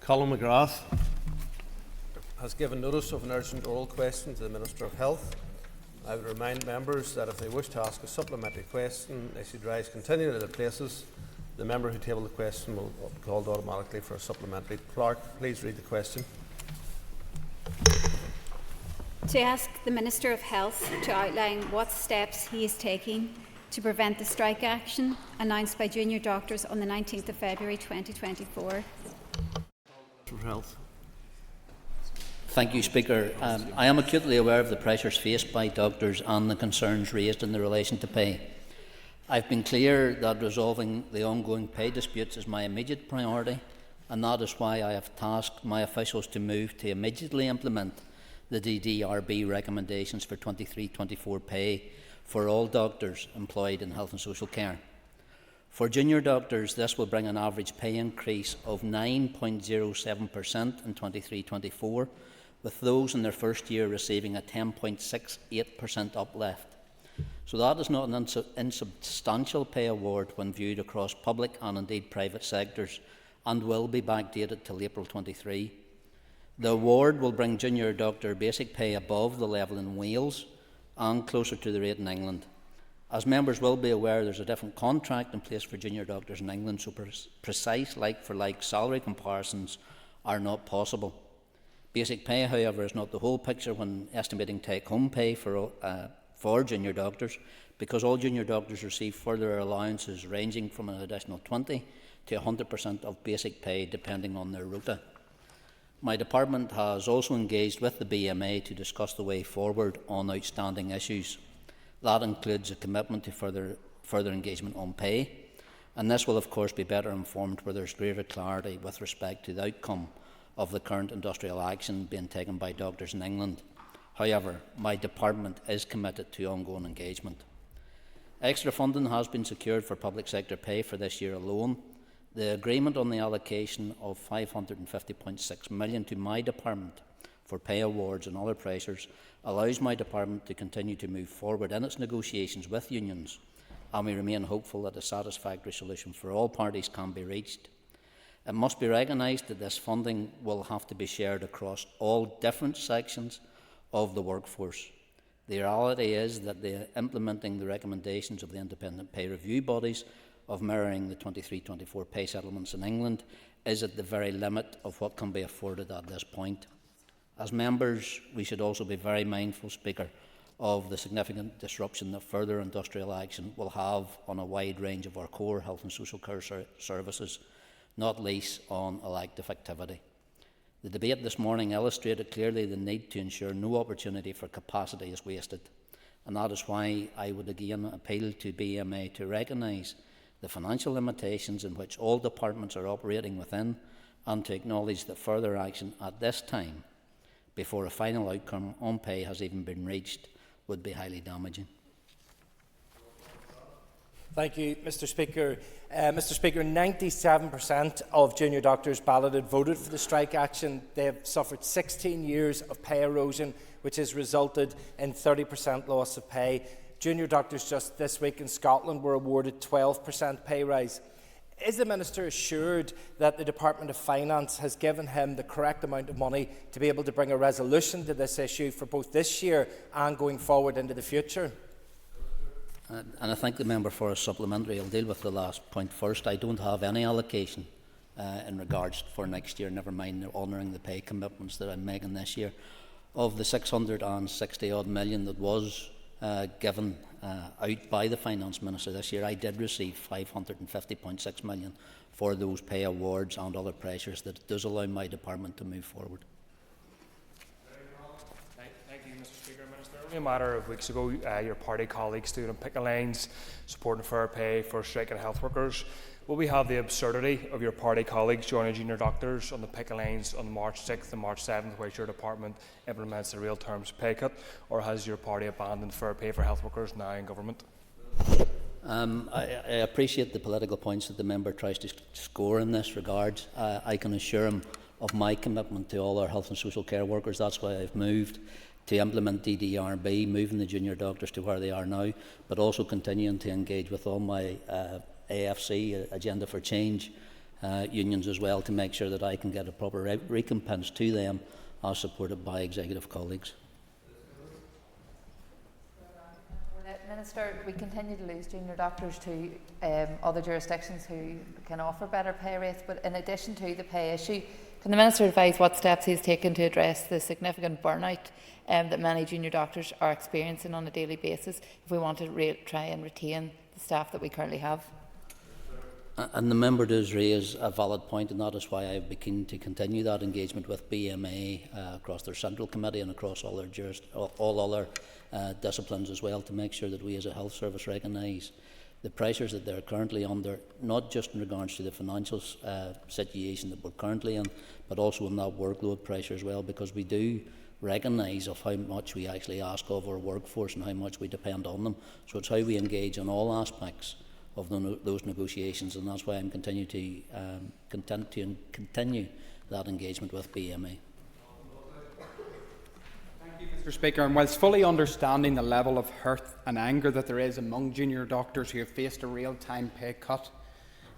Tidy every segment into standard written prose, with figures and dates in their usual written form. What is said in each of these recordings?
Colin McGrath has given notice of an urgent oral question to the Minister of Health. I would remind members that if they wish to ask a supplementary question, they should rise continuing at their places. The member who tabled the question will be called automatically for a supplementary. Clerk, please read the question. To ask the Minister of Health to outline what steps he is taking to prevent the strike action announced by junior doctors on the 19th of February 2024. For Health. Thank you, Speaker. I am acutely aware of the pressures faced by doctors and the concerns raised in relation to pay. I have been clear that resolving the ongoing pay disputes is my immediate priority, and that is why I have tasked my officials to move to immediately implement the DDRB recommendations for 23-24 pay for all doctors employed in health and social care. For junior doctors, this will bring an average pay increase of 9.07% in 23-24, with those in their first year receiving a 10.68% uplift. So that is not an insubstantial pay award when viewed across public and indeed private sectors, and will be backdated till April 23. The award will bring junior doctor basic pay above the level in Wales and closer to the rate in England. As members will be aware, there is a different contract in place for junior doctors in England, so precise like-for-like salary comparisons are not possible. Basic pay, however, is not the whole picture when estimating take-home pay for junior doctors, because all junior doctors receive further allowances ranging from an additional 20 to 100% of basic pay depending on their rota. My department has also engaged with the BMA to discuss the way forward on outstanding issues. That includes a commitment to further engagement on pay, and this will of course be better informed where there is greater clarity with respect to the outcome of the current industrial action being taken by doctors in England. However, my department is committed to ongoing engagement. Extra funding has been secured for public sector pay for this year alone. The agreement on the allocation of $550.6 million to my department for pay awards and other pressures allows my department to continue to move forward in its negotiations with unions, and we remain hopeful that a satisfactory solution for all parties can be reached. It must be recognised that this funding will have to be shared across all different sections of the workforce. The reality is that implementing the recommendations of the independent pay review bodies of mirroring the 23-24 pay settlements in England is at the very limit of what can be afforded at this point. As members, we should also be very mindful, Speaker, of the significant disruption that further industrial action will have on a wide range of our core health and social care services, not least on elective activity. The debate this morning illustrated clearly the need to ensure no opportunity for capacity is wasted, and that is why I would again appeal to BMA to recognise the financial limitations in which all departments are operating within, and to acknowledge that further action at this time, before a final outcome on pay has even been reached, would be highly damaging. Thank you, Mr. Speaker. Mr. Speaker, 97% of junior doctors balloted voted for the strike action. They have suffered 16 years of pay erosion, which has resulted in 30% loss of pay. Junior doctors just this week in Scotland were awarded 12% pay rise. Is the Minister assured that the Department of Finance has given him the correct amount of money to be able to bring a resolution to this issue for both this year and going forward into the future? And I thank the member for a supplementary. I'll deal with the last point first. I don't have any allocation in regards for next year, never mind honouring the pay commitments that I'm making this year. Of the 660 odd million that was given out by the Finance Minister this year, I did receive 550.6 million for those pay awards and other pressures that does allow my department to move forward. Thank you, Mr. Speaker. Minister, only a matter of weeks ago, your party colleagues stood on picket lines supporting fair pay for striking health workers. Will we have the absurdity of your party colleagues joining junior doctors on the picket lines on March 6th and March 7th, which your department implements the real terms pay cut, or has your party abandoned fair pay for health workers now in government? I appreciate the political points that the member tries to score in this regard. I can assure him of my commitment to all our health and social care workers. That's why I've moved to implement DDRB, moving the junior doctors to where they are now, but also continuing to engage with all my AFC, Agenda for Change, unions as well to make sure that I can get a proper recompense to them as supported by executive colleagues. Minister, we continue to lose junior doctors to other jurisdictions who can offer better pay rates, but in addition to the pay issue, can the Minister advise what steps he has taken to address the significant burnout that many junior doctors are experiencing on a daily basis if we want to try and retain the staff that we currently have? And the member does raise a valid point, and that is why I've been keen to continue that engagement with BMA across their central committee and across all other disciplines as well, to make sure that we as a health service recognise the pressures that they're currently under, not just in regards to the financial situation that we're currently in, but also in that workload pressure as well, because we do recognise of how much we actually ask of our workforce and how much we depend on them. So it's how we engage in all aspects of those negotiations, and that's why I'm continue that engagement with BMA. Thank you, Mr. Speaker. And whilst fully understanding the level of hurt and anger that there is among junior doctors who have faced a real-time pay cut,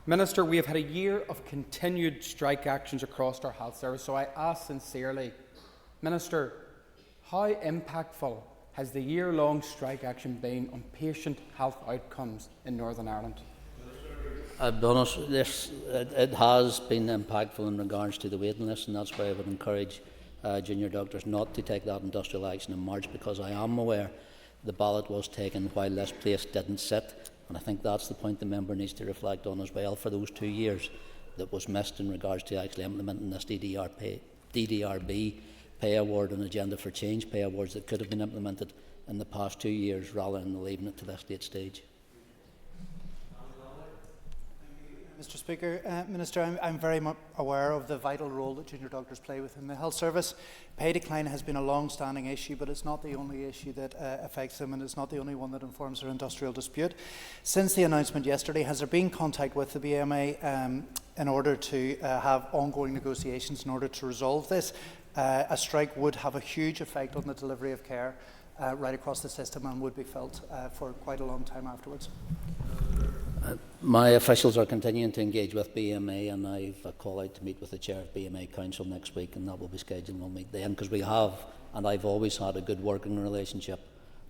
Minister, we have had a year of continued strike actions across our health service. So I ask sincerely, Minister, how impactful has the year-long strike action been on patient health outcomes in Northern Ireland? I'll be honest, it has been impactful in regards to the waiting list, and that's why I would encourage junior doctors not to take that industrial action in March, because I am aware the ballot was taken while this place didn't sit, and I think that's the point the member needs to reflect on as well for those 2 years that was missed in regards to actually implementing this DDRB pay award and agenda for change pay awards that could have been implemented in the past 2 years rather than leaving it to this late stage. Mr. Speaker, Minister, I'm very much aware of the vital role that junior doctors play within the health service. Pay decline has been a long-standing issue, but it's not the only issue that affects them, and it's not the only one that informs their industrial dispute. Since the announcement yesterday, has there been contact with the BMA in order to have ongoing negotiations in order to resolve this? A strike would have a huge effect on the delivery of care right across the system and would be felt for quite a long time afterwards. My officials are continuing to engage with BMA, and I've a call out to meet with the chair of BMA Council next week, and that will be scheduled. We'll meet then, because we have, and I've always had a good working relationship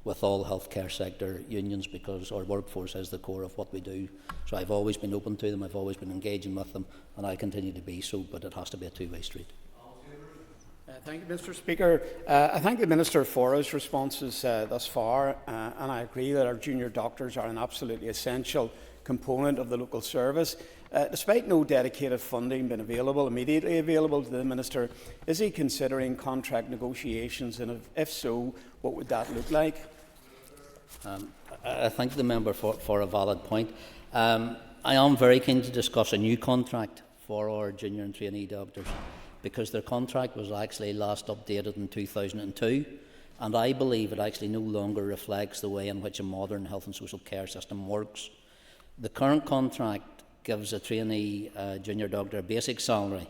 with all healthcare sector unions, because our workforce is the core of what we do. So I've always been open to them, I've always been engaging with them, and I continue to be so, but it has to be a two-way street. Thank you, Mr. Speaker. I thank the Minister for his responses thus far, and I agree that our junior doctors are an absolutely essential component of the local service. Despite no dedicated funding being immediately available to the Minister, is he considering contract negotiations, and if so, what would that look like? I thank the member for a valid point. I am very keen to discuss a new contract for our junior and trainee doctors, because their contract was actually last updated in 2002, and I believe it actually no longer reflects the way in which a modern health and social care system works. The current contract gives a trainee junior doctor a basic salary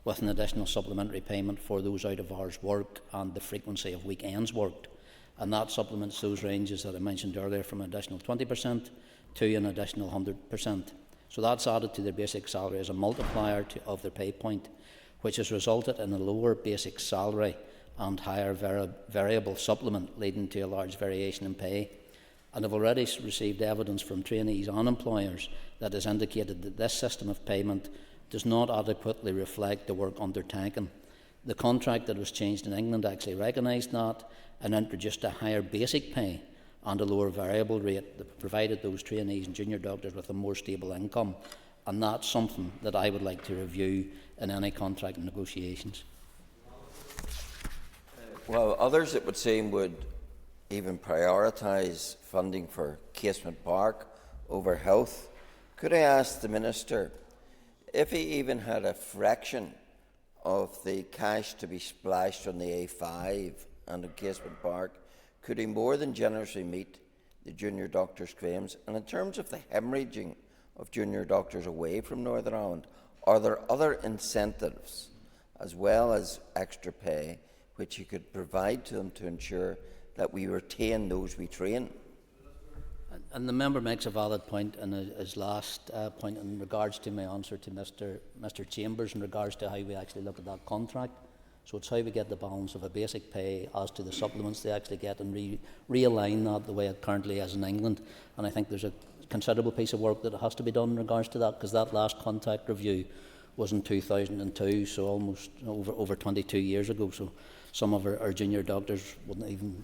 with an additional supplementary payment for those out-of-hours work and the frequency of weekends worked, and that supplements those ranges that I mentioned earlier from an additional 20% to an additional 100%. So that's added to their basic salary as a multiplier of their pay point, which has resulted in a lower basic salary and higher variable supplement, leading to a large variation in pay. And I've already received evidence from trainees and employers that has indicated that this system of payment does not adequately reflect the work undertaken. The contract that was changed in England actually recognised that and introduced a higher basic pay and a lower variable rate that provided those trainees and junior doctors with a more stable income. And that's something that I would like to review in any contract negotiations. Well, others, it would seem, would even prioritise funding for Casement Park over health. Could I ask the Minister, if he even had a fraction of the cash to be splashed on the A5 and on Casement Park, could he more than generously meet the junior doctors' claims? And in terms of the hemorrhaging of junior doctors away from Northern Ireland, are there other incentives as well as extra pay which he could provide to them to ensure that we retain those we train? And the member makes a valid point in his last point in regards to my answer to Mr Chambers in regards to how we actually look at that contract. So it's how we get the balance of a basic pay as to the supplements they actually get and realign that the way it currently is in England. And I think there's a considerable piece of work that has to be done in regards to that, because that last contract review was in 2002, so almost over 22 years ago. So some of our junior doctors wouldn't even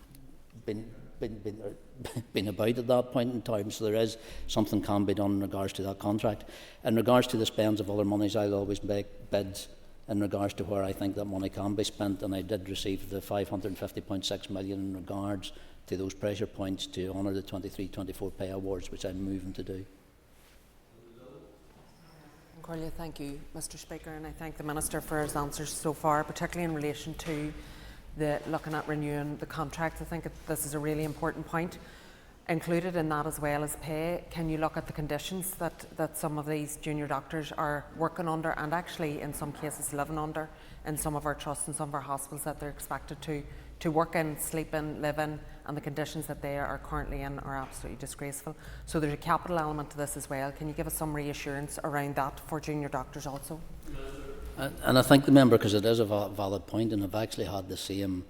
been about at that point in time. So there is something can be done in regards to that contract. In regards to the spends of other monies, I'll always make bids in regards to where I think that money can be spent, and I did receive the 550.6 million in regards to those pressure points to honour the 23-24 pay awards, which I'm moving to do. Corlia, thank you, Mr Speaker, and I thank the Minister for his answers so far, particularly in relation to looking at renewing the contract. I think this is a really important point. Included in that, as well as pay, can you look at the conditions that some of these junior doctors are working under, and actually in some cases living under, in some of our trusts and some of our hospitals that they're expected to work in, sleep in, live in, and the conditions that they are currently in are absolutely disgraceful. So there's a capital element to this as well. Can you give us some reassurance around that for junior doctors also? And I thank the member, because it is a valid point, and I've actually had the same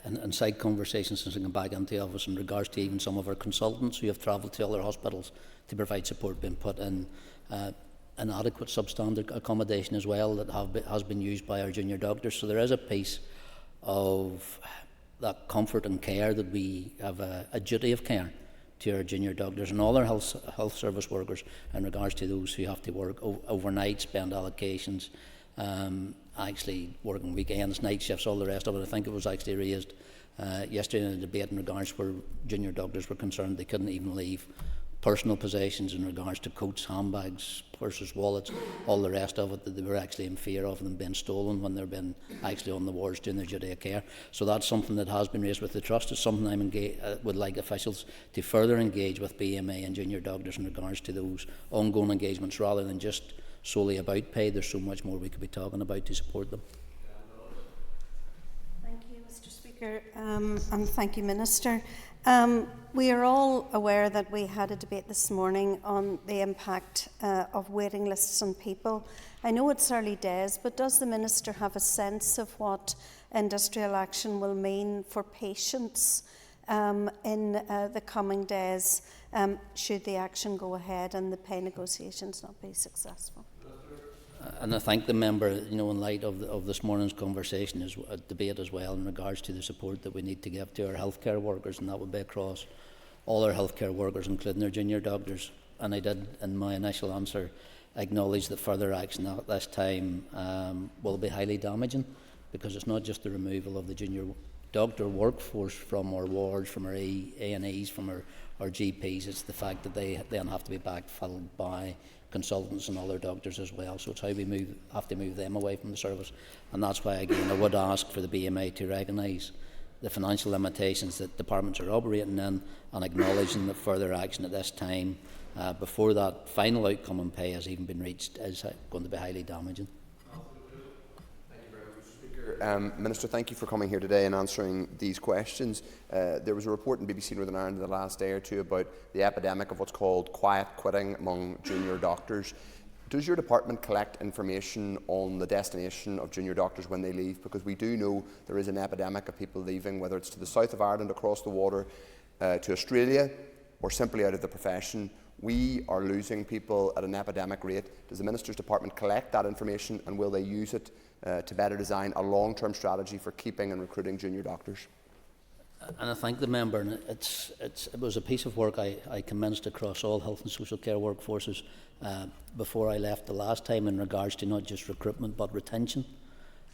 in side conversations since I came back into the office in regards to even some of our consultants who have travelled to other hospitals to provide support being put in inadequate substandard accommodation as well that has been used by our junior doctors. So there is a piece of that comfort and care that we have a duty of care to our junior doctors and all our health service workers in regards to those who have to work overnight, spend allocations, actually working weekends, night shifts, all the rest of it. I think it was actually raised yesterday in a debate in regards where junior doctors were concerned they couldn't even leave personal possessions in regards to coats, handbags, purses, wallets, all the rest of it, that they were actually in fear of them being stolen when they're been actually on the wards doing their duty of care. So that's something that has been raised with the Trust. It's something I would like officials to further engage with BMA and junior doctors in regards to those ongoing engagements, rather than just solely about pay. There's so much more we could be talking about to support them. Thank you, Mr Speaker, and thank you, Minister. We are all aware that we had a debate this morning on the impact of waiting lists on people. I know it's early days, but does the Minister have a sense of what industrial action will mean for patients in the coming days, should the action go ahead and the pay negotiations not be successful? And I thank the member, in light of this morning's conversation, is a debate as well in regards to the support that we need to give to our healthcare workers, and that would be across all our healthcare workers, including our junior doctors. And I did, in my initial answer, acknowledge that further action at this time will be highly damaging, because it's not just the removal of the junior doctor workforce from our wards, from our A&Es, from our GPs. It's the fact that they then have to be backfilled by consultants and other doctors as well. So it's how we have to move them away from the service. And that's why, again, I would ask for the BMA to recognise the financial limitations that departments are operating in, and acknowledging that further action at this time, before that final outcome in pay has even been reached, is going to be highly damaging. Minister, thank you for coming here today and answering these questions. There was a report in BBC Northern Ireland in the last day or two about the epidemic of what's called quiet quitting among junior doctors. Does your department collect information on the destination of junior doctors when they leave? Because we do know there is an epidemic of people leaving, whether it's to the south of Ireland, across the water, to Australia, or simply out of the profession. We are losing people at an epidemic rate. Does the Minister's department collect that information, and will they use it to better design a long-term strategy for keeping and recruiting junior doctors? And I thank the member, and it was a piece of work I commenced across all health and social care workforces before I left the last time, in regards to not just recruitment but retention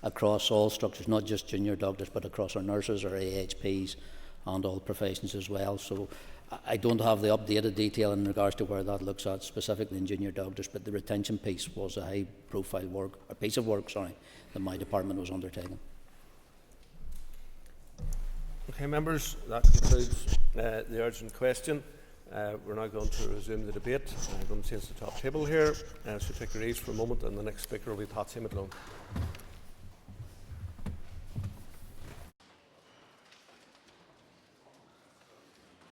across all structures, not just junior doctors but across our nurses, our AHPs and all professions as well. So I don't have the updated detail in regards to where that looks at specifically in junior doctors, but the retention piece was a high profile work, a piece of work, that my department was undertaking. Okay, members, that concludes the urgent question. We're now going to resume the debate. I'm going to change the top table here. So take your ease for a moment, and the next speaker will be Patsy McLone.